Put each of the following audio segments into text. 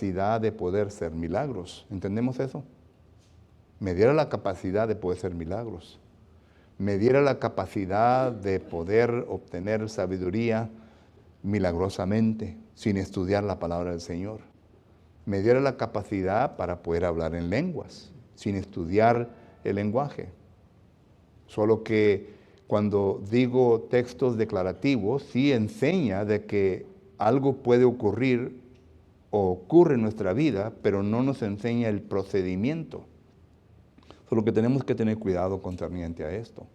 capacidad de poder hacer milagros. ¿Entendemos eso? Me diera la capacidad de poder hacer milagros. Me diera la capacidad de poder obtener sabiduría milagrosamente, sin estudiar la palabra del Señor. Me diera la capacidad para poder hablar en lenguas, sin estudiar el lenguaje. Solo que cuando digo textos declarativos, sí enseña de que algo puede ocurrir o ocurre en nuestra vida, pero no nos enseña el procedimiento. Solo que tenemos que tener cuidado concerniente a esto.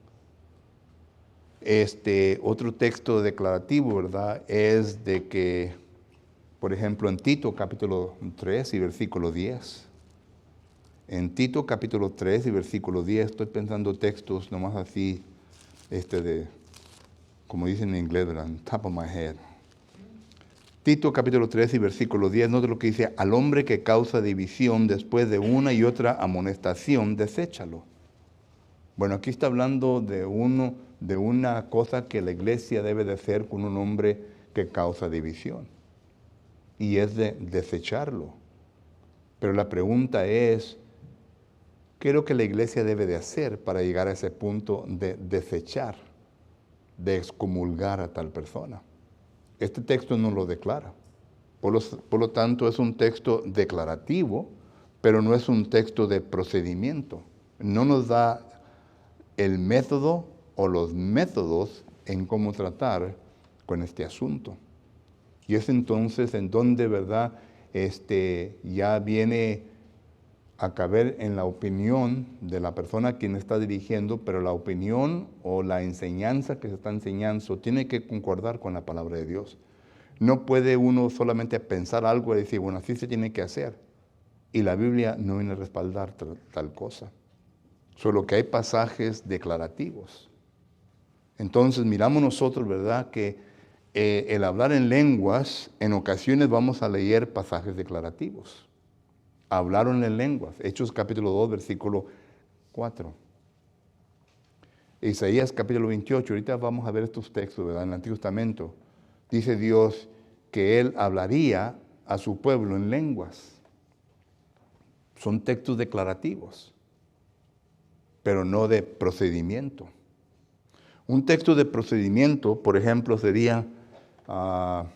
Otro texto declarativo, ¿verdad? Es de que, por ejemplo, en Tito capítulo 3 y versículo 10. En Tito capítulo 3 y versículo 10, estoy pensando textos nomás así, como dicen en inglés, ¿verdad? On top of my head. Tito capítulo 3 y versículo 10, nota lo que dice: al hombre que causa división después de una y otra amonestación, deséchalo. Bueno, aquí está hablando de una cosa que la iglesia debe de hacer con un hombre que causa división. Y es de desecharlo. Pero la pregunta es, ¿qué es lo que la iglesia debe de hacer para llegar a ese punto de desechar, de excomulgar a tal persona? Este texto no lo declara. Por lo tanto, es un texto declarativo, pero no es un texto de procedimiento. No nos da el método o los métodos en cómo tratar con este asunto. Y es entonces en donde, ¿verdad?, ya viene a caber en la opinión de la persona a quien está dirigiendo, pero la opinión o la enseñanza que se está enseñando tiene que concordar con la palabra de Dios. No puede uno solamente pensar algo y decir, bueno, así se tiene que hacer. Y la Biblia no viene a respaldar tal cosa. Solo que hay pasajes declarativos. Entonces miramos nosotros, ¿verdad?, que el hablar en lenguas, en ocasiones vamos a leer pasajes declarativos. Hablaron en lenguas. Hechos capítulo 2, versículo 4. Isaías capítulo 28. Ahorita vamos a ver estos textos, ¿verdad?, en el Antiguo Testamento. Dice Dios que Él hablaría a su pueblo en lenguas. Son textos declarativos, pero no de procedimiento. Un texto de procedimiento, por ejemplo, sería 2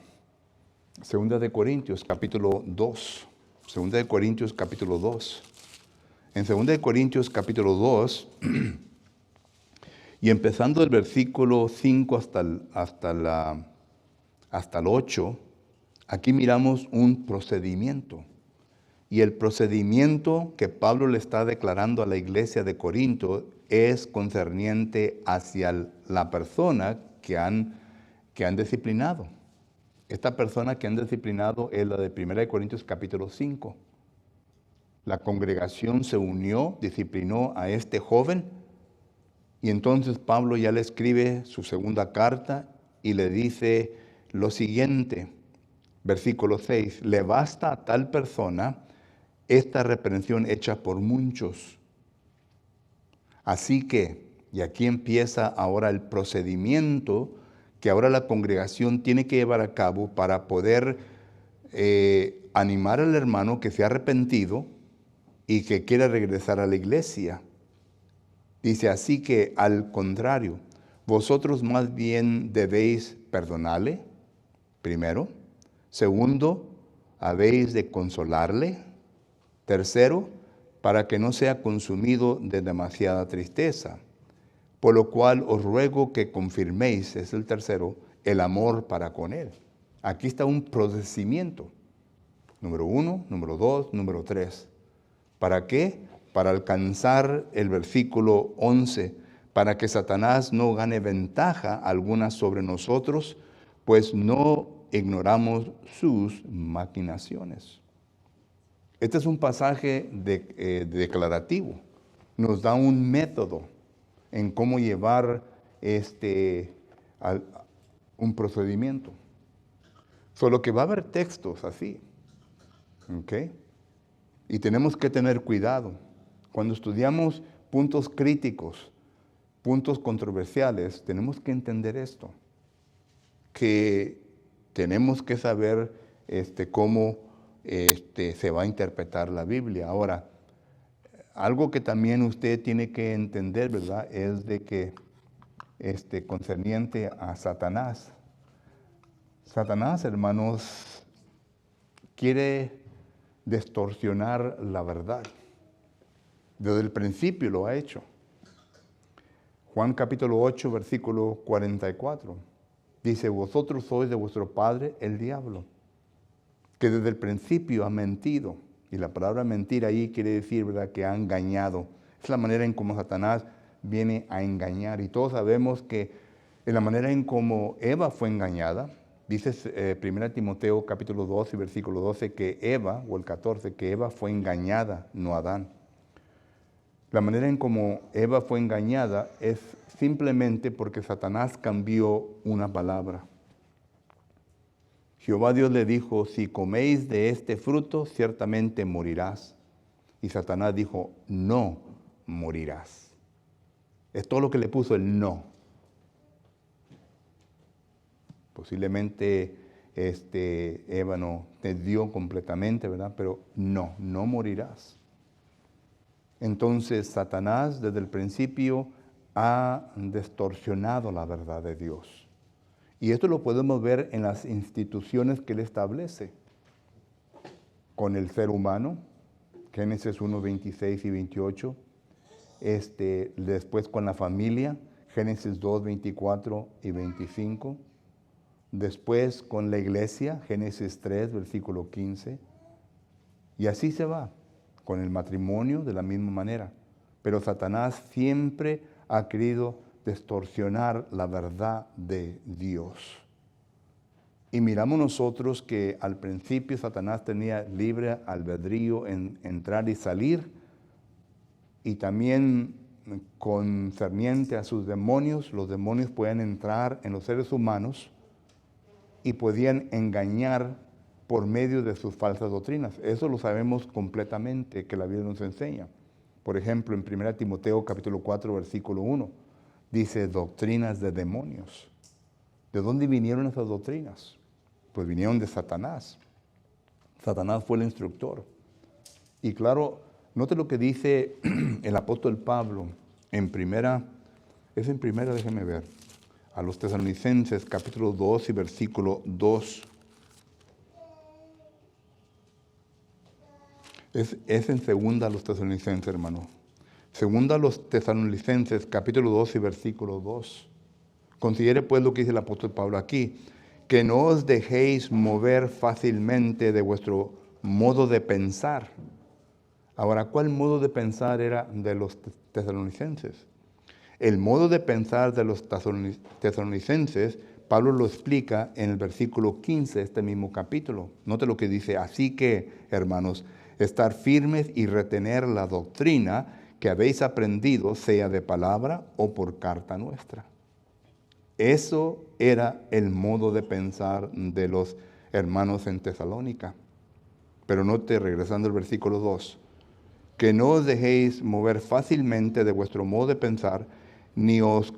de Corintios capítulo 2. 2 de Corintios capítulo 2. En 2 de Corintios capítulo 2, y empezando el versículo 5 hasta el 8, aquí miramos un procedimiento. Y el procedimiento que Pablo le está declarando a la iglesia de Corinto es concerniente hacia la persona que han disciplinado. Esta persona que han disciplinado es la de 1 Corintios capítulo 5. La congregación se unió, disciplinó a este joven, y entonces Pablo ya le escribe su segunda carta y le dice lo siguiente, versículo 6, le basta a tal persona esta reprensión hecha por muchos. Así que, y aquí empieza ahora el procedimiento que ahora la congregación tiene que llevar a cabo para poder animar al hermano que se ha arrepentido y que quiere regresar a la iglesia. Dice, así que al contrario, vosotros más bien debéis perdonarle, primero. Segundo, habéis de consolarle. Tercero, para que no sea consumido de demasiada tristeza. Por lo cual os ruego que confirméis, es el tercero, el amor para con él. Aquí está un procedimiento. Número 1, número 2, número 3. ¿Para qué? Para alcanzar el versículo 11, para que Satanás no gane ventaja alguna sobre nosotros, pues no ignoramos sus maquinaciones. Este es un pasaje declarativo. Nos da un método en cómo llevar un procedimiento. Solo que va a haber textos así. ¿Ok? Y tenemos que tener cuidado. Cuando estudiamos puntos críticos, puntos controversiales, tenemos que entender esto. Que tenemos que saber cómo se va a interpretar la Biblia. Ahora, algo que también usted tiene que entender, ¿verdad? Es de que concerniente a Satanás. Satanás, hermanos, quiere distorsionar la verdad. Desde el principio lo ha hecho. Juan capítulo 8, versículo 44. Dice, vosotros sois de vuestro padre el diablo, que desde el principio ha mentido. Y la palabra mentir ahí quiere decir, ¿verdad?, que ha engañado. Es la manera en cómo Satanás viene a engañar. Y todos sabemos que en la manera en cómo Eva fue engañada, dice 1 Timoteo capítulo 2 y versículo 12 que Eva, o el 14, que Eva fue engañada, no Adán. La manera en cómo Eva fue engañada es simplemente porque Satanás cambió una palabra. Jehová Dios le dijo, si coméis de este fruto, ciertamente morirás. Y Satanás dijo, no morirás. Es todo lo que le puso el no. Posiblemente Eva no te dio completamente, ¿verdad? Pero no morirás. Entonces Satanás desde el principio ha distorsionado la verdad de Dios. Y esto lo podemos ver en las instituciones que Él establece. Con el ser humano, Génesis 1, 26 y 28. Después con la familia, Génesis 2, 24 y 25. Después con la iglesia, Génesis 3, versículo 15. Y así se va, con el matrimonio de la misma manera. Pero Satanás siempre ha querido distorsionar la verdad de Dios. Y miramos nosotros que al principio Satanás tenía libre albedrío en entrar y salir, y también concerniente a sus demonios, los demonios pueden entrar en los seres humanos y podían engañar por medio de sus falsas doctrinas. Eso lo sabemos completamente, que la Biblia nos enseña. Por ejemplo, en 1 Timoteo capítulo 4, versículo 1, dice doctrinas de demonios. ¿De dónde vinieron esas doctrinas? Pues vinieron de Satanás. Satanás fue el instructor. Y claro, note lo que dice el apóstol Pablo en primera, déjeme ver, a los Tesalonicenses capítulo 2 y versículo 2. Es en segunda a los Tesalonicenses, hermano. Segunda a los Tesalonicenses capítulo 2 y versículo 2. Considere pues lo que dice el apóstol Pablo aquí, que no os dejéis mover fácilmente de vuestro modo de pensar. Ahora, ¿cuál modo de pensar era de los tesalonicenses? El modo de pensar de los tesalonicenses, Pablo lo explica en el versículo 15 de este mismo capítulo. Note lo que dice, así que, hermanos, estar firmes y retener la doctrina que habéis aprendido, sea de palabra o por carta nuestra. Eso era el modo de pensar de los hermanos en Tesalónica. Pero note, regresando al versículo 2, que no os dejéis mover fácilmente de vuestro modo de pensar, ni os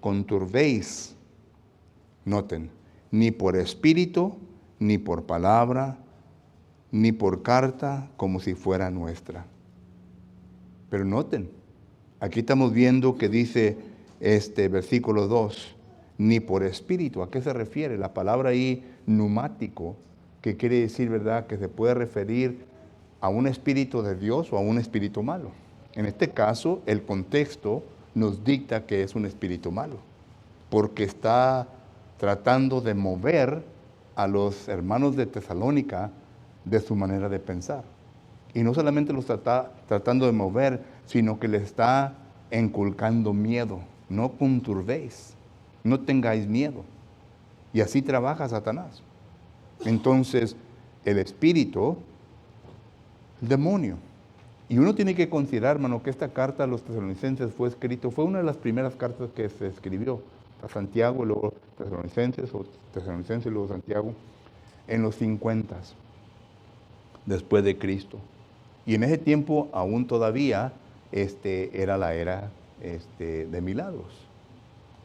conturbéis, noten, ni por espíritu, ni por palabra, ni por carta, como si fuera nuestra. Pero noten, aquí estamos viendo que dice versículo 2, ni por espíritu. ¿A qué se refiere? La palabra ahí, pneumático, que quiere decir, ¿verdad?, que se puede referir a un espíritu de Dios o a un espíritu malo. En este caso, el contexto nos dicta que es un espíritu malo, porque está tratando de mover a los hermanos de Tesalónica de su manera de pensar. Y no solamente los está tratando de mover, sino que les está inculcando miedo. No conturbéis, no tengáis miedo. Y así trabaja Satanás. Entonces, el espíritu, el demonio. Y uno tiene que considerar, hermano, que esta carta a los tesalonicenses fue una de las primeras cartas que se escribió a Santiago, luego tesalonicenses, o tesalonicenses, luego Santiago, en los 50 después de Cristo. Y en ese tiempo aún todavía era la era de milagros.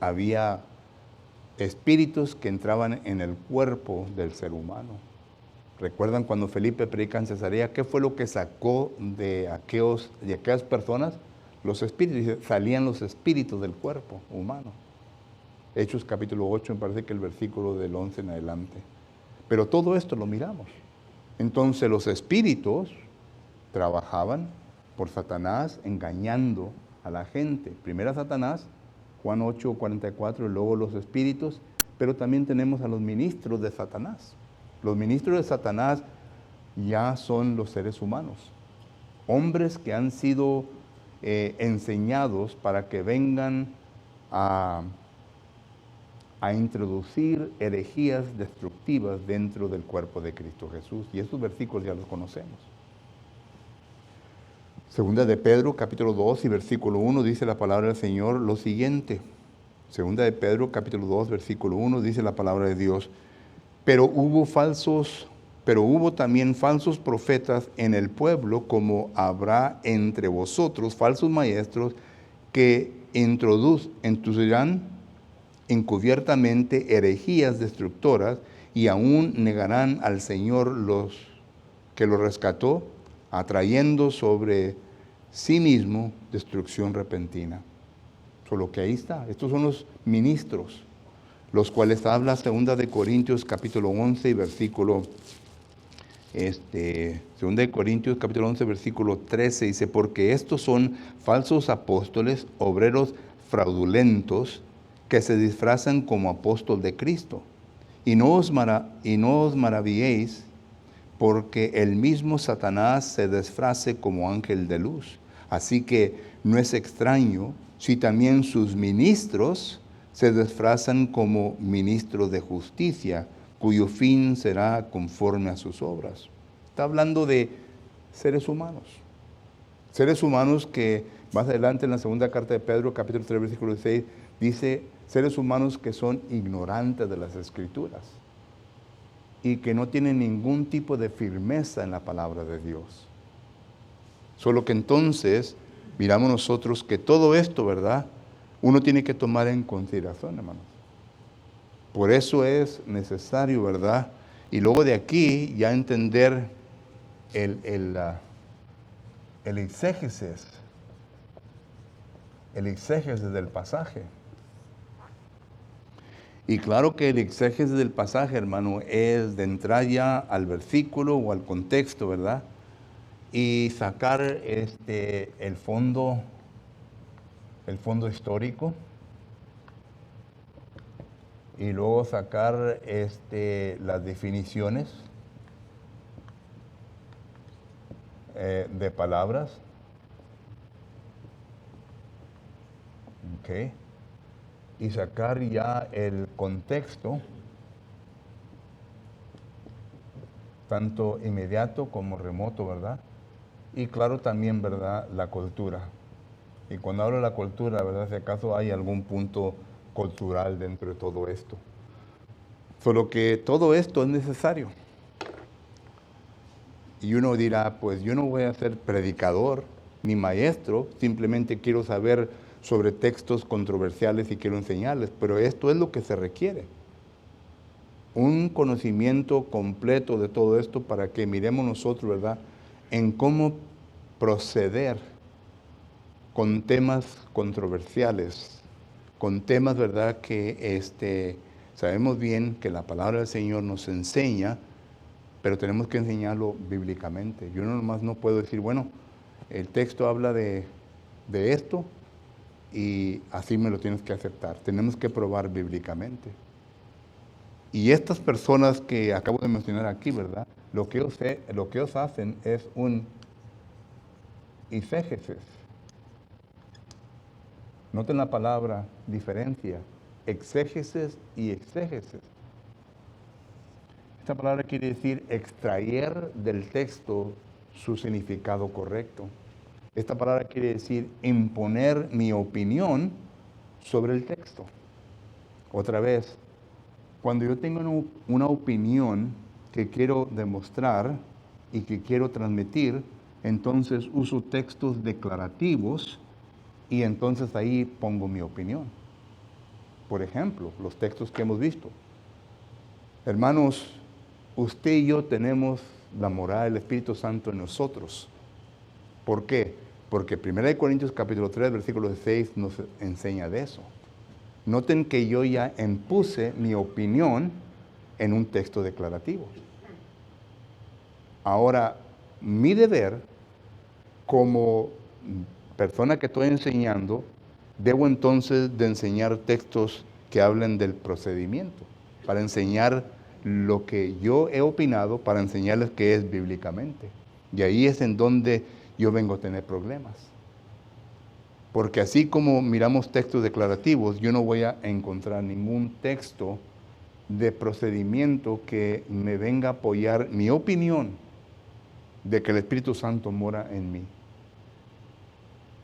Había espíritus que entraban en el cuerpo del ser humano. ¿Recuerdan cuando Felipe predica en Cesarea? ¿Qué fue lo que sacó de aquellas personas? Los espíritus. Dice, salían los espíritus del cuerpo humano. Hechos capítulo 8, me parece que el versículo del 11 en adelante. Pero todo esto lo miramos. Entonces los espíritus trabajaban por Satanás engañando a la gente. Primero Satanás, Juan 8, 44, y luego los espíritus, pero también tenemos a los ministros de Satanás. Los ministros de Satanás ya son los seres humanos, hombres que han sido enseñados para que vengan a introducir herejías destructivas dentro del cuerpo de Cristo Jesús. Y estos versículos ya los conocemos. Segunda de Pedro, capítulo 2 y versículo 1, dice la palabra del Señor lo siguiente. Segunda de Pedro, capítulo 2, versículo 1, dice la palabra de Dios. Pero hubo también falsos profetas en el pueblo, como habrá entre vosotros falsos maestros que introducirán encubiertamente herejías destructoras y aún negarán al Señor los que lo rescató, atrayendo sobre sí mismo destrucción repentina. Solo que ahí está, estos son los ministros, los cuales habla 2 de Corintios capítulo 11 y versículo 2 de Corintios capítulo 11 versículo 13 dice, porque estos son falsos apóstoles, obreros fraudulentos, que se disfrazan como apóstol de Cristo. Y no os maravilléis, porque el mismo Satanás se disfrace como ángel de luz. Así que no es extraño si también sus ministros se disfrazan como ministros de justicia, cuyo fin será conforme a sus obras. Está hablando de seres humanos. Seres humanos que más adelante en la segunda carta de Pedro, capítulo 3, versículo 6, dice seres humanos que son ignorantes de las Escrituras y que no tienen ningún tipo de firmeza en la palabra de Dios. Solo que entonces miramos nosotros que todo esto, ¿verdad?, uno tiene que tomar en consideración, hermanos. Por eso es necesario, ¿verdad? Y luego de aquí ya entender el exégesis del pasaje. Y claro que el exégesis del pasaje, hermano, es de entrar ya al versículo o al contexto, ¿verdad? Y sacar el fondo histórico. Y luego sacar las definiciones de palabras. Okay. Y sacar ya el contexto, tanto inmediato como remoto, ¿verdad? Y claro también, ¿verdad?, la cultura. Y cuando hablo de la cultura, ¿verdad?, si acaso hay algún punto cultural dentro de todo esto. Solo que todo esto es necesario. Y uno dirá, pues yo no voy a ser predicador ni maestro, simplemente quiero saber sobre textos controversiales y quiero enseñarles, pero esto es lo que se requiere. Un conocimiento completo de todo esto para que miremos nosotros, ¿verdad?, en cómo proceder con temas controversiales, con temas, ¿verdad?, que sabemos bien que la palabra del Señor nos enseña, pero tenemos que enseñarlo bíblicamente. Yo nomás no puedo decir, bueno, el texto habla de esto y así me lo tienes que aceptar. Tenemos que probar bíblicamente. Y estas personas que acabo de mencionar aquí, ¿verdad?, lo que ellos hacen es un exégesis. Noten la palabra diferencia, exégesis y exégesis. Esta palabra quiere decir extraer del texto su significado correcto. Esta palabra quiere decir imponer mi opinión sobre el texto. Otra vez, cuando yo tengo una opinión que quiero demostrar y que quiero transmitir, entonces uso textos declarativos y entonces ahí pongo mi opinión. Por ejemplo, los textos que hemos visto. Hermanos, usted y yo tenemos la morada del Espíritu Santo en nosotros. ¿Por qué? Porque 1 Corintios capítulo 3, versículo 6 nos enseña de eso. Noten que yo ya impuse mi opinión en un texto declarativo. Ahora, mi deber como persona que estoy enseñando, debo entonces de enseñar textos que hablen del procedimiento, para enseñar lo que yo he opinado, para enseñarles qué es bíblicamente. Y ahí es en donde yo vengo a tener problemas. Porque así como miramos textos declarativos, yo no voy a encontrar ningún texto de procedimiento que me venga a apoyar mi opinión de que el Espíritu Santo mora en mí,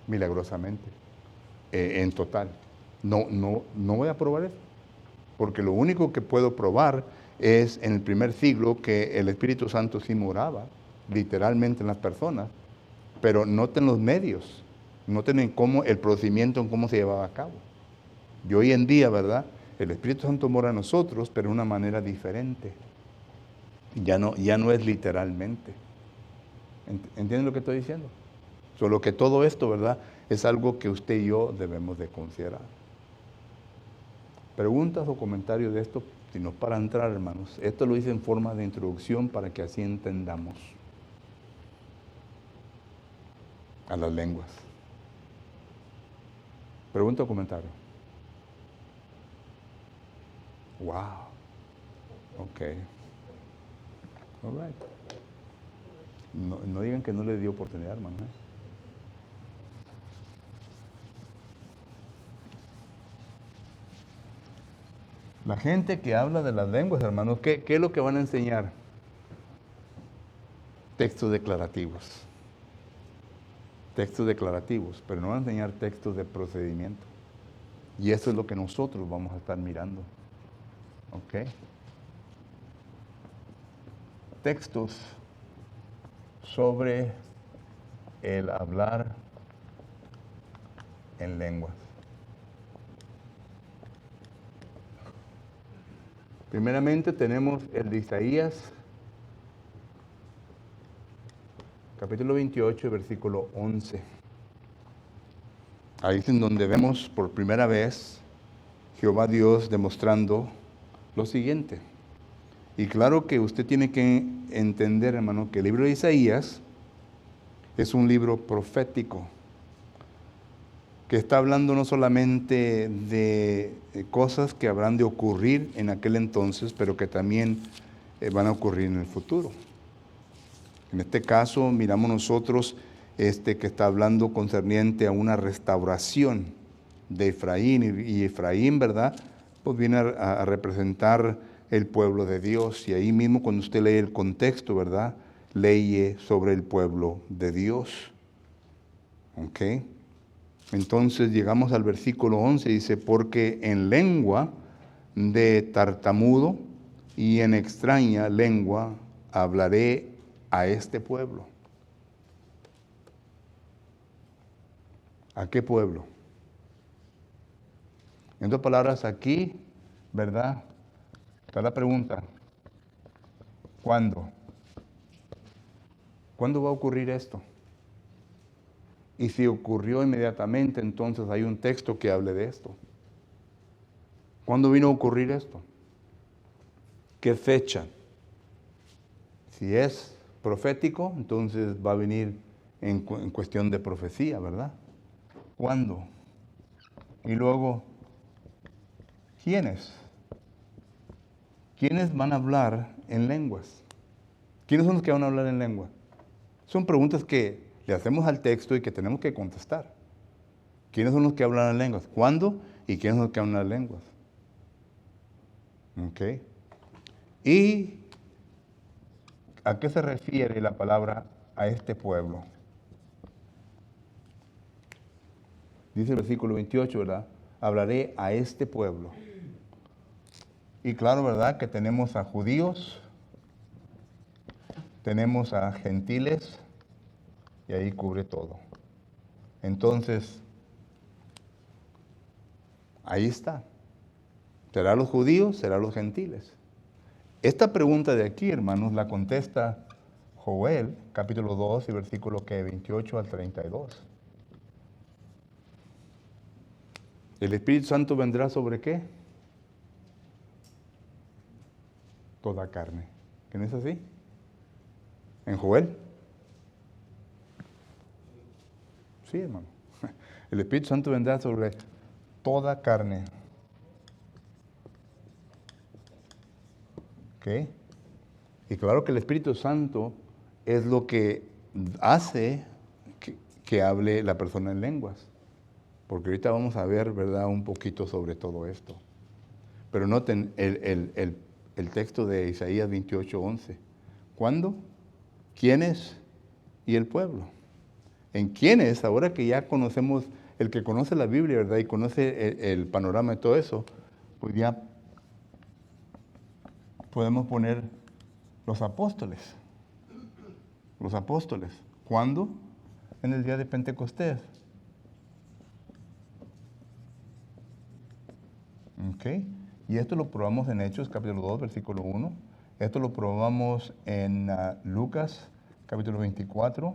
milagrosamente, en total. No voy a probar eso, porque lo único que puedo probar es en el primer siglo que el Espíritu Santo sí moraba, literalmente en las personas, pero noten los medios, noten en cómo el procedimiento, en cómo se llevaba a cabo. Y hoy en día, ¿verdad? El Espíritu Santo mora en nosotros, pero de una manera diferente. Ya no es literalmente. ¿Entienden lo que estoy diciendo? Solo que todo esto, ¿verdad? Es algo que usted y yo debemos de considerar. Preguntas o comentarios de esto, sino para entrar, hermanos. Esto lo hice en forma de introducción para que así entendamos a las lenguas. Pregunta o comentario. Wow. Ok. All right. No digan que no le dio oportunidad, hermano. La gente que habla de las lenguas, hermanos, ¿qué es lo que van a enseñar? Textos declarativos. Textos declarativos, pero no van a enseñar textos de procedimiento. Y eso es lo que nosotros vamos a estar mirando. ¿Ok? Textos sobre el hablar en lenguas. Primeramente tenemos el de Isaías, capítulo 28, versículo 11. Ahí es en donde vemos por primera vez Jehová Dios demostrando lo siguiente. Y claro que usted tiene que entender, hermano, que el libro de Isaías es un libro profético, que está hablando no solamente de cosas que habrán de ocurrir en aquel entonces, pero que también van a ocurrir en el futuro. En este caso, miramos nosotros que está hablando concerniente a una restauración de Efraín, y Efraín, ¿verdad? Pues viene a representar el pueblo de Dios, y ahí mismo cuando usted lee el contexto, ¿verdad? Lee sobre el pueblo de Dios. ¿Ok? Entonces llegamos al versículo 11, dice, porque en lengua de tartamudo y en extraña lengua hablaré a este pueblo. ¿A qué pueblo? En otras palabras, aquí, ¿verdad? Está la pregunta, ¿cuándo? ¿Cuándo va a ocurrir esto? Y si ocurrió inmediatamente, entonces hay un texto que hable de esto. ¿Cuándo vino a ocurrir esto? ¿Qué fecha? Si es profético, entonces va a venir en cuestión de profecía, ¿verdad? ¿Cuándo? Y luego, ¿quiénes? ¿Quiénes van a hablar en lenguas? ¿Quiénes son los que van a hablar en lengua? Son preguntas que le hacemos al texto y que tenemos que contestar. ¿Quiénes son los que hablan en lenguas? ¿Cuándo? ¿Y quiénes son los que hablan en lenguas? ¿Ok? ¿Y a qué se refiere la palabra a este pueblo? Dice el versículo 28, ¿verdad? Hablaré a este pueblo. Y claro, ¿verdad? Que tenemos a judíos, tenemos a gentiles, y ahí cubre todo. Entonces, ahí está. ¿Será los judíos? ¿Será los gentiles? Esta pregunta de aquí, hermanos, la contesta Joel, capítulo 2 y versículo 28 al 32. ¿El Espíritu Santo vendrá sobre qué? Toda carne. ¿Que no es así? ¿En Joel? Sí, hermano. El Espíritu Santo vendrá sobre toda carne. ¿Ok? Y claro que el Espíritu Santo es lo que hace que hable la persona en lenguas. Porque ahorita vamos a ver, ¿verdad?, un poquito sobre todo esto. Pero noten el texto de Isaías 28:11. ¿Cuándo? ¿Quiénes? Y el pueblo. ¿En quiénes? Ahora que ya conocemos, el que conoce la Biblia, ¿verdad?, y conoce el panorama de todo eso, pues ya podemos poner los apóstoles. Los apóstoles. ¿Cuándo? En el día de Pentecostés. ¿Ok? Y esto lo probamos en Hechos, capítulo 2, versículo 1. Esto lo probamos en Lucas, capítulo 24.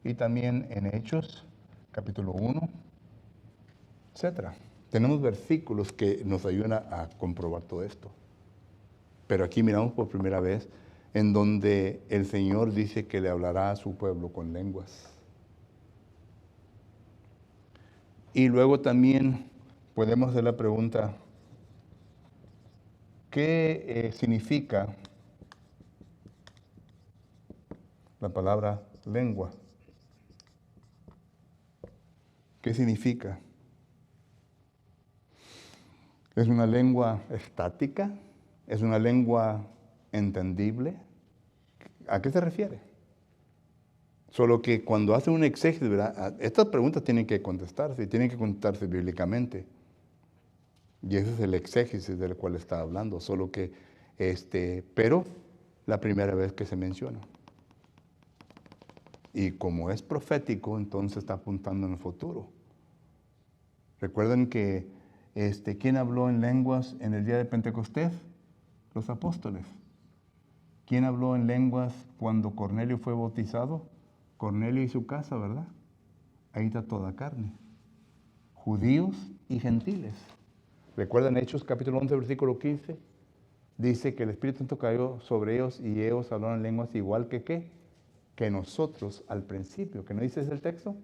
Y también en Hechos, capítulo 1, etcétera. Tenemos versículos que nos ayudan a comprobar todo esto. Pero aquí miramos por primera vez en donde el Señor dice que le hablará a su pueblo con lenguas. Y luego también podemos hacer la pregunta, ¿qué significa la palabra lengua? ¿Qué significa? ¿Es una lengua estática? ¿Es una lengua entendible? ¿A qué se refiere? Solo que cuando hace un exégesis, ¿verdad?, estas preguntas tienen que contestarse, y tienen que contestarse bíblicamente. Y ese es el exégesis del cual está hablando, solo que, pero la primera vez que se menciona. Y como es profético, entonces está apuntando en el futuro. Recuerden que, ¿quién habló en lenguas en el día de Pentecostés? Los apóstoles. ¿Quién habló en lenguas cuando Cornelio fue bautizado? Cornelio y su casa, ¿verdad? Ahí está toda carne. Judíos y gentiles. ¿Recuerdan Hechos capítulo 11, versículo 15? Dice que el Espíritu Santo cayó sobre ellos y ellos hablaron en lenguas igual que ¿qué? Que nosotros al principio. ¿Que no dice ese el texto?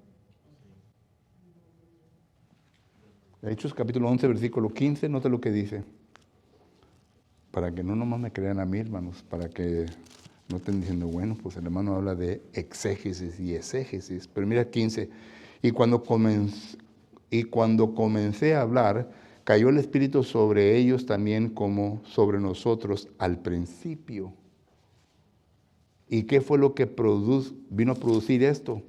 Hechos capítulo 11, versículo 15, note lo que dice. Para que no nomás me crean a mí, hermanos, para que no estén diciendo, bueno, pues el hermano habla de exégesis y exégesis. Pero mira 15, y cuando comencé a hablar, cayó el Espíritu sobre ellos también como sobre nosotros al principio. ¿Y qué fue lo que vino a producir esto?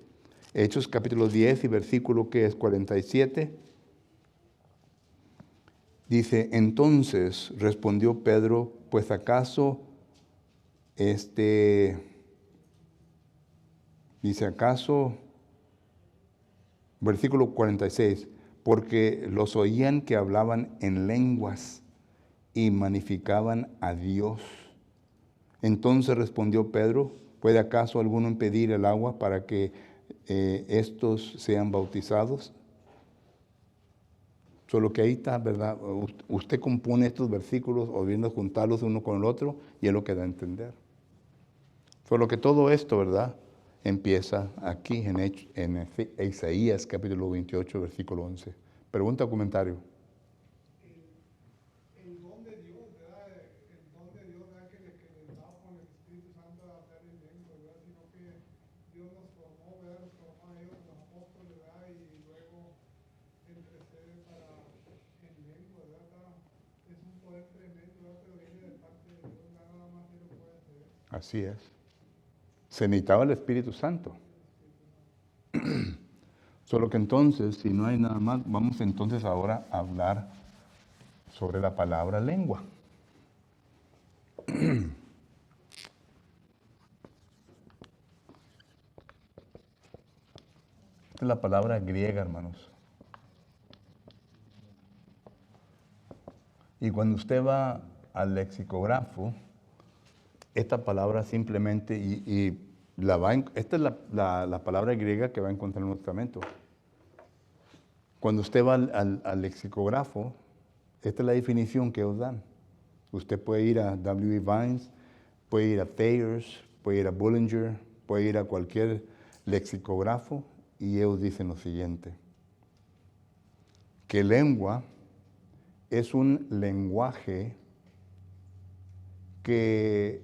Hechos capítulo 10 y versículo que es 47. Dice, entonces respondió Pedro, pues acaso, dice, acaso, versículo 46, porque los oían que hablaban en lenguas y magnificaban a Dios. Entonces respondió Pedro, ¿puede acaso alguno impedir el agua para que estos sean bautizados? Solo que ahí está, ¿verdad? Usted compone estos versículos o viendo juntarlos uno con el otro y es lo que da a entender. Solo que todo esto, ¿verdad?, empieza aquí en Isaías capítulo 28, versículo 11. Pregunta o comentario. El don de Dios, ¿verdad? El don de Dios, ¿verdad? Que les da con el Espíritu Santo a hablar en lengua, ¿verdad? Sino que Dios nos formó, ¿verdad? Nos formó a ellos los apóstoles, ¿verdad? Y luego intercede para en lengua, ¿verdad? Es un poder tremendo, ¿verdad? Pero viene de parte de Dios, nada más Él lo puede hacer. Así es. Se necesitaba el Espíritu Santo. Solo que entonces, si no hay nada más, vamos entonces ahora a hablar sobre la palabra lengua. Esta es la palabra griega, hermanos. Y cuando usted va al lexicógrafo, esta palabra simplemente, esta es la palabra griega que va a encontrar en el Nuevo Testamento. Cuando usted va al lexicógrafo, esta es la definición que ellos dan. Usted puede ir a W.E. Vines, puede ir a Thayer's, puede ir a Bullinger, puede ir a cualquier lexicógrafo y ellos dicen lo siguiente: que lengua es un lenguaje que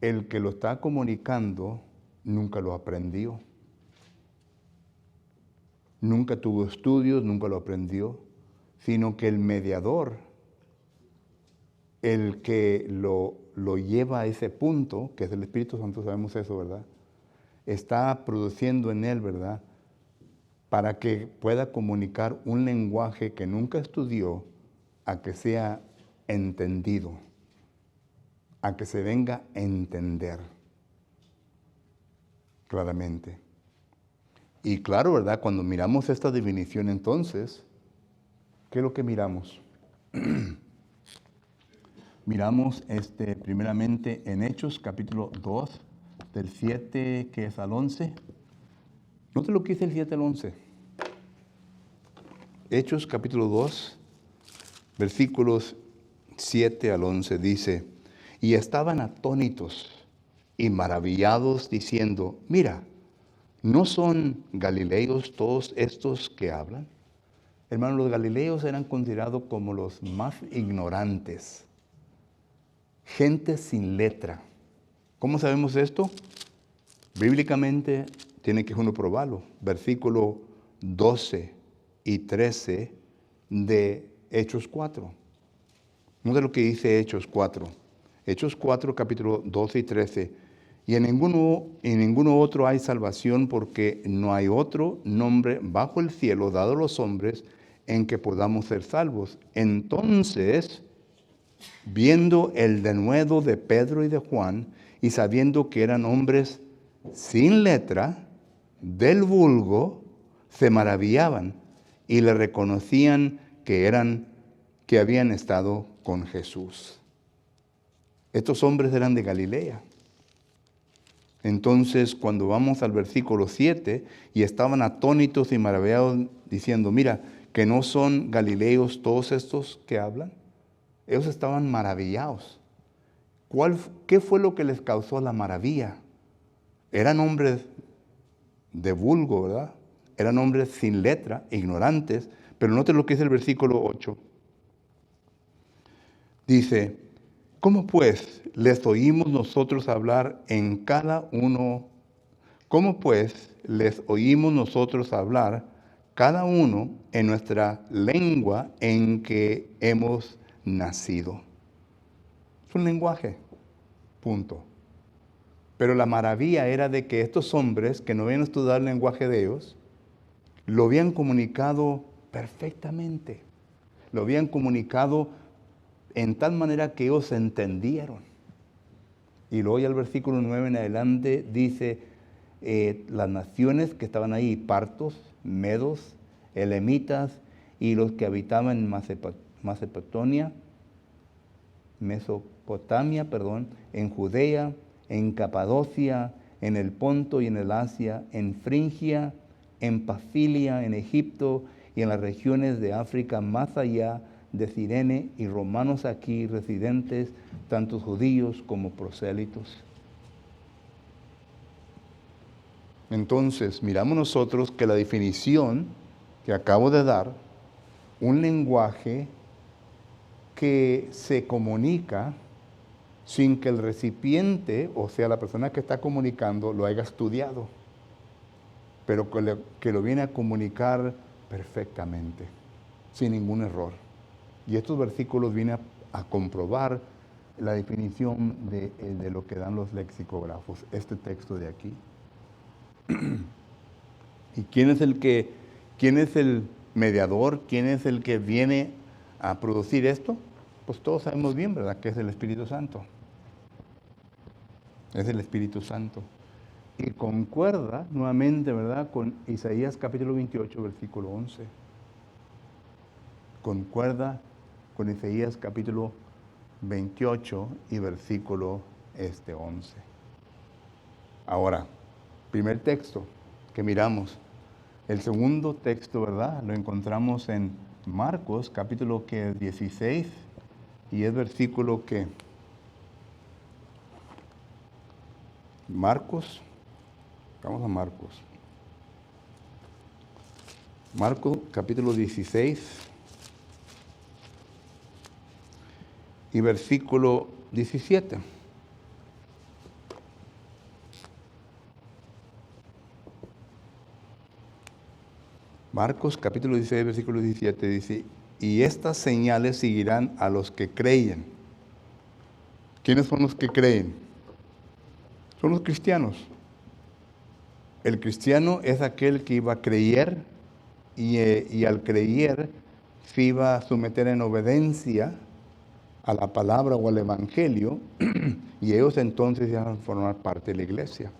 el que lo está comunicando nunca lo aprendió. Nunca tuvo estudios, nunca lo aprendió, sino que el mediador, el que lo lleva a ese punto, que es el Espíritu Santo, sabemos eso, ¿verdad? Está produciendo en él, ¿verdad? Para que pueda comunicar un lenguaje que nunca estudió, a que sea entendido, a que se venga a entender claramente. Y claro, ¿verdad? Cuando miramos esta definición entonces, ¿qué es lo que miramos? Miramos primeramente en Hechos capítulo 2, del 7 que es al 11. Note lo que dice el 7 al 11. Hechos capítulo 2, versículos 7 al 11 dice: y estaban atónitos y maravillados diciendo: mira, ¿no son galileos todos estos que hablan? Hermanos, los galileos eran considerados como los más ignorantes, gente sin letra. ¿Cómo sabemos esto? Bíblicamente tiene que uno probarlo. Versículo 12 y 13 de Hechos 4. Mira lo que dice Hechos 4. Hechos 4, capítulo 12 y 13. Y en ninguno otro hay salvación, porque no hay otro nombre bajo el cielo dado a los hombres en que podamos ser salvos. Entonces, viendo el denuedo de Pedro y de Juan, y sabiendo que eran hombres sin letra, del vulgo, se maravillaban y le reconocían que habían estado con Jesús. Estos hombres eran de Galilea. Entonces, cuando vamos al versículo 7, y estaban atónitos y maravillados, diciendo: mira, que no son galileos todos estos que hablan. Ellos estaban maravillados. ¿Qué fue lo que les causó la maravilla? Eran hombres de vulgo, ¿verdad? Eran hombres sin letra, ignorantes. Pero noten lo que dice el versículo 8. Dice: ¿cómo pues les oímos nosotros hablar en cada uno? ¿Cómo pues les oímos nosotros hablar cada uno en nuestra lengua en que hemos nacido? Es un lenguaje, punto. Pero la maravilla era de que estos hombres que no habían estudiado el lenguaje de ellos, lo habían comunicado perfectamente. Lo habían comunicado en tal manera que ellos entendieron. Y luego ya el versículo 9 en adelante dice: las naciones que estaban ahí, partos, medos, elamitas, y los que habitaban en Mesopotamia, en Judea, en Capadocia, en el Ponto y en el Asia, en Frigia, en Pafilia, en Egipto y en las regiones de África más allá de Cirene, y romanos aquí residentes, tanto judíos como prosélitos. Entonces, miramos nosotros que la definición que acabo de dar, un lenguaje que se comunica sin que el recipiente, o sea, la persona que está comunicando, lo haya estudiado, pero que lo viene a comunicar perfectamente, sin ningún error. Y estos versículos vienen a comprobar la definición de lo que dan los lexicógrafos, este texto de aquí. ¿Y quién es el mediador? ¿Quién es el que viene a producir esto? Pues todos sabemos bien, ¿verdad?, que es el Espíritu Santo. Es el Espíritu Santo. Y concuerda nuevamente, ¿verdad?, con Isaías capítulo 28, versículo 11. Concuerda con Isaías capítulo 28 y versículo este 11. Ahora, primer texto que miramos. El segundo texto, ¿verdad? Lo encontramos en Marcos, capítulo 16, y es versículo que... Marcos, vamos a Marcos. Marcos, capítulo 16, y versículo 17. Marcos capítulo 16, versículo 17 dice, y estas señales seguirán a los que creen. ¿Quiénes son los que creen? Son los cristianos. El cristiano es aquel que iba a creer y al creer se iba a someter en obediencia a la palabra o al evangelio y ellos entonces iban a formar parte de la iglesia.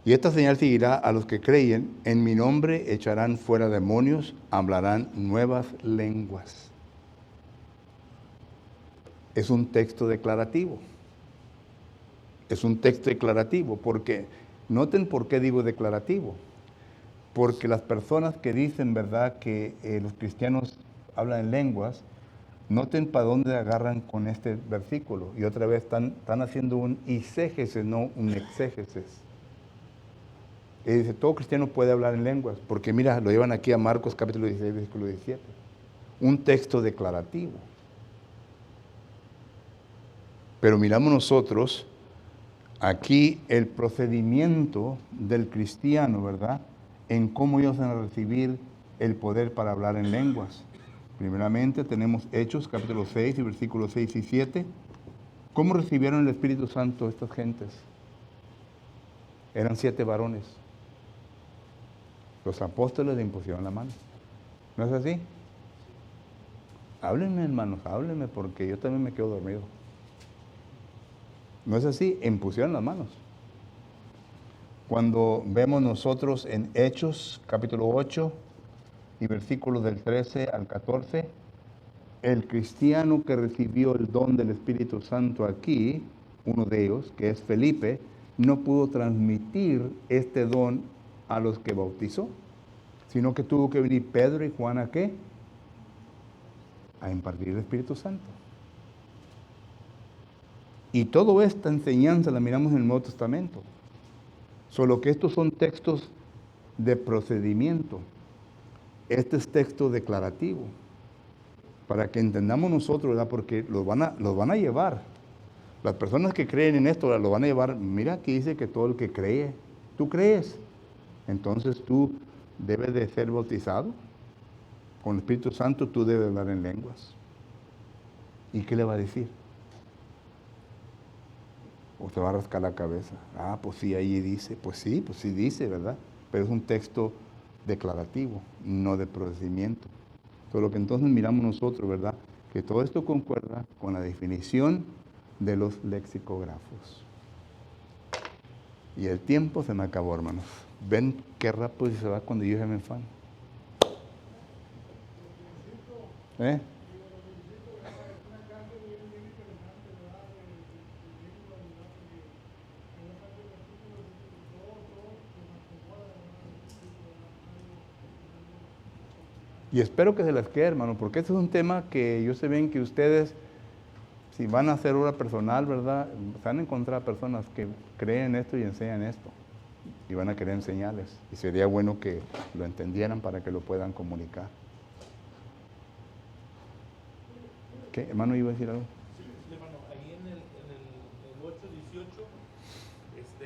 Y esta señal seguirá a los que creen, en mi nombre echarán fuera demonios, hablarán nuevas lenguas. Es un texto declarativo. Es un texto declarativo, porque, noten por qué digo declarativo. Porque las personas que dicen, ¿verdad?, que los cristianos hablan en lenguas, noten para dónde agarran con este versículo. Y otra vez están haciendo un exégesis, no un exégesis. Y dice, todo cristiano puede hablar en lenguas, porque mira, lo llevan aquí a Marcos capítulo 16, versículo 17. Un texto declarativo. Pero miramos nosotros aquí el procedimiento del cristiano, ¿verdad? En cómo ellos van a recibir el poder para hablar en lenguas. Primeramente tenemos Hechos capítulo 6 y versículos 6 y 7. ¿Cómo recibieron el Espíritu Santo estas gentes? Eran 7 varones. Los apóstoles le impusieron la mano. ¿No es así? Háblenme, hermanos, háblenme, porque yo también me quedo dormido. ¿No es así? Impusieron las manos. Cuando vemos nosotros en Hechos, capítulo 8, y versículos del 13 al 14, el cristiano que recibió el don del Espíritu Santo aquí, uno de ellos, que es Felipe, no pudo transmitir este don a los que bautizó, sino que tuvo que venir Pedro y Juan ¿a qué? A impartir el Espíritu Santo. Y toda esta enseñanza la miramos en el Nuevo Testamento. Solo que estos son textos de procedimiento. Este es texto declarativo. Para que entendamos nosotros, ¿verdad? Porque los van a llevar. Las personas que creen en esto lo van a llevar. Mira, aquí dice que todo el que cree, ¿tú crees? Entonces tú debes de ser bautizado. Con el Espíritu Santo tú debes hablar en lenguas. ¿Y qué le va a decir? O se va a rascar la cabeza. Ah, pues sí, ahí dice. Pues sí dice, ¿verdad? Pero es un texto declarativo, no de procedimiento. Todo lo que entonces miramos nosotros, ¿verdad? Que todo esto concuerda con la definición de los lexicógrafos. Y el tiempo se me acabó, hermanos. ¿Ven qué rápido se va cuando yo me enfano? ¿Eh? Y espero que se las quede, hermano, porque este es un tema que yo sé bien que ustedes, si van a hacer obra personal, ¿verdad? Se van a encontrar personas que creen esto y enseñan esto. Y van a querer enseñarles. Y sería bueno que lo entendieran para que lo puedan comunicar. ¿Qué? ¿Hermano iba a decir algo? Sí, hermano, ahí en el 8:18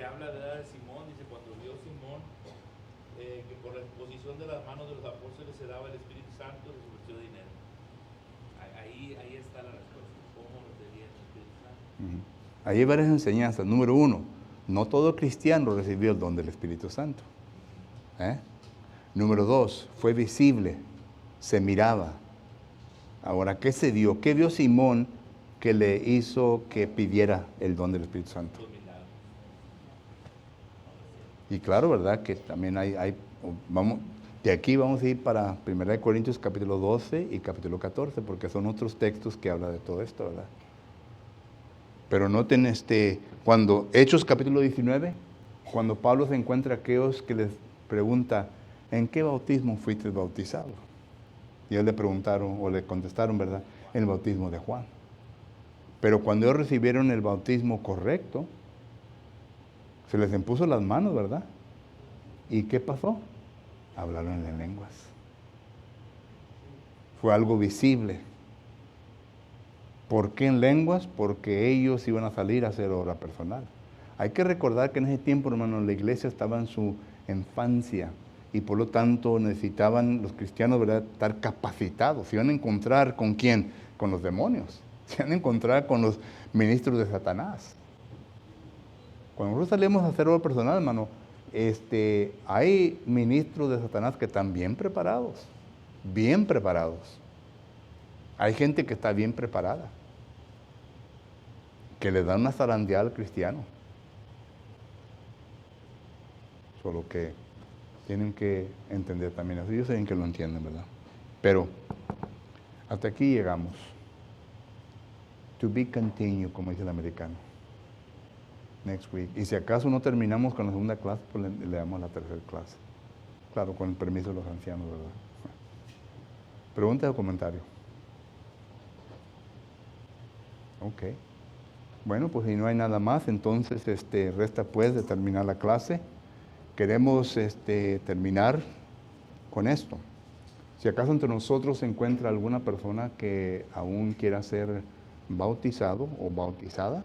habla de Simón, dice, cuando vio Simón que por la exposición de las manos de los apóstoles se daba el Espíritu Santo, les ofreció dinero. Ahí está la respuesta. ¿Cómo recibía el Espíritu Santo? Ahí hay varias enseñanzas. Número 1, no todo cristiano recibió el don del Espíritu Santo. Número 2, fue visible, se miraba. Ahora, ¿qué se dio? ¿Qué vio Simón que le hizo que pidiera el don del Espíritu Santo? Y claro, ¿verdad? Que también vamos, de aquí vamos a ir para 1 Corintios capítulo 12 y capítulo 14, porque son otros textos que hablan de todo esto, ¿verdad? Pero noten cuando Hechos capítulo 19, cuando Pablo se encuentra a aquellos que les pregunta, ¿en qué bautismo fuiste bautizado? Y ellos le preguntaron, o le contestaron, ¿verdad? En el bautismo de Juan. Pero cuando ellos recibieron el bautismo correcto, se les impuso las manos, ¿verdad? ¿Y qué pasó? Hablaron en lenguas. Fue algo visible. ¿Por qué en lenguas? Porque ellos iban a salir a hacer obra personal. Hay que recordar que en ese tiempo, hermanos, la iglesia estaba en su infancia y por lo tanto necesitaban los cristianos, ¿verdad?, estar capacitados. Se iban a encontrar ¿con quién? Con los demonios. Se iban a encontrar con los ministros de Satanás. Cuando nosotros salimos a hacer obra personal, hermano, hay ministros de Satanás que están bien preparados. Bien preparados. Hay gente que está bien preparada, que le dan una zarandeada al cristiano. Solo que tienen que entender también eso. Ellos saben que lo entienden, ¿verdad? Pero hasta aquí llegamos. To be continued, como dice el americano. Next week. Y si acaso no terminamos con la segunda clase, pues le damos la tercera clase. Claro, con el permiso de los ancianos, ¿verdad? ¿Preguntas o comentarios? Ok. Bueno, pues si no hay nada más, entonces resta pues de terminar la clase. Queremos terminar con esto. Si acaso entre nosotros se encuentra alguna persona que aún quiera ser bautizado o bautizada,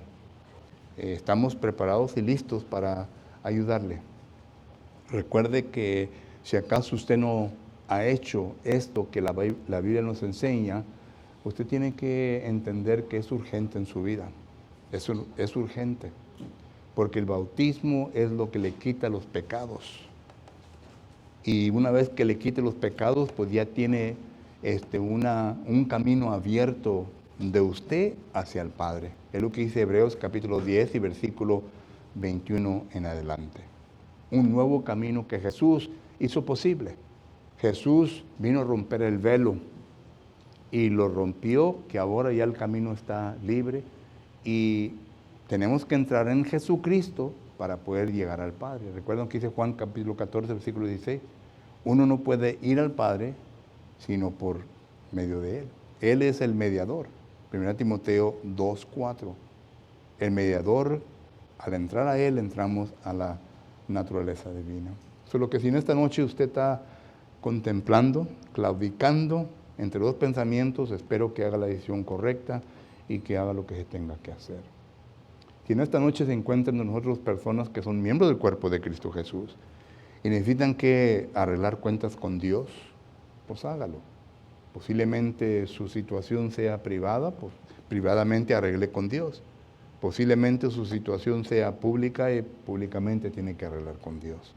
estamos preparados y listos para ayudarle. Recuerde que si acaso usted no ha hecho esto que la Biblia nos enseña, usted tiene que entender que es urgente en su vida. Es urgente. Porque el bautismo es lo que le quita los pecados. Y una vez que le quite los pecados, pues ya tiene un camino abierto de usted hacia el Padre. Es lo que dice Hebreos capítulo 10 y versículo 21 en adelante. Un nuevo camino que Jesús hizo posible. Jesús vino a romper el velo y lo rompió, que ahora ya el camino está libre y tenemos que entrar en Jesucristo para poder llegar al Padre. Recuerdan que dice Juan capítulo 14, versículo 16. Uno no puede ir al Padre sino por medio de Él. Él es el mediador. 1 Timoteo 2:4. El mediador, al entrar a Él, entramos a la naturaleza divina. Solo que si en esta noche usted está contemplando, claudicando entre dos pensamientos, espero que haga la decisión correcta y que haga lo que se tenga que hacer. Si en esta noche se encuentran entre nosotros personas que son miembros del cuerpo de Cristo Jesús y necesitan que arreglar cuentas con Dios, pues hágalo. Posiblemente su situación sea privada, pues privadamente arregle con Dios. Posiblemente su situación sea pública y públicamente tiene que arreglar con Dios.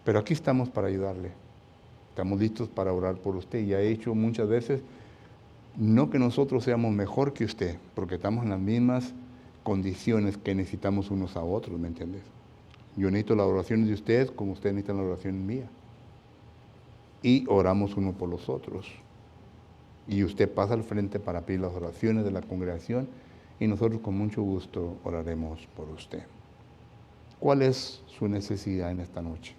Pero aquí estamos para ayudarle. Estamos listos para orar por usted. Y ha hecho muchas veces, no que nosotros seamos mejor que usted, porque estamos en las mismas condiciones que necesitamos unos a otros, ¿me entiendes? Yo necesito las oraciones de ustedes como ustedes necesitan la oración mía. Y oramos uno por los otros. Y usted pasa al frente para pedir las oraciones de la congregación y nosotros con mucho gusto oraremos por usted. ¿Cuál es su necesidad en esta noche?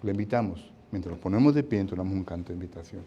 Le invitamos, mientras nos ponemos de pie, entonamos un canto de invitación.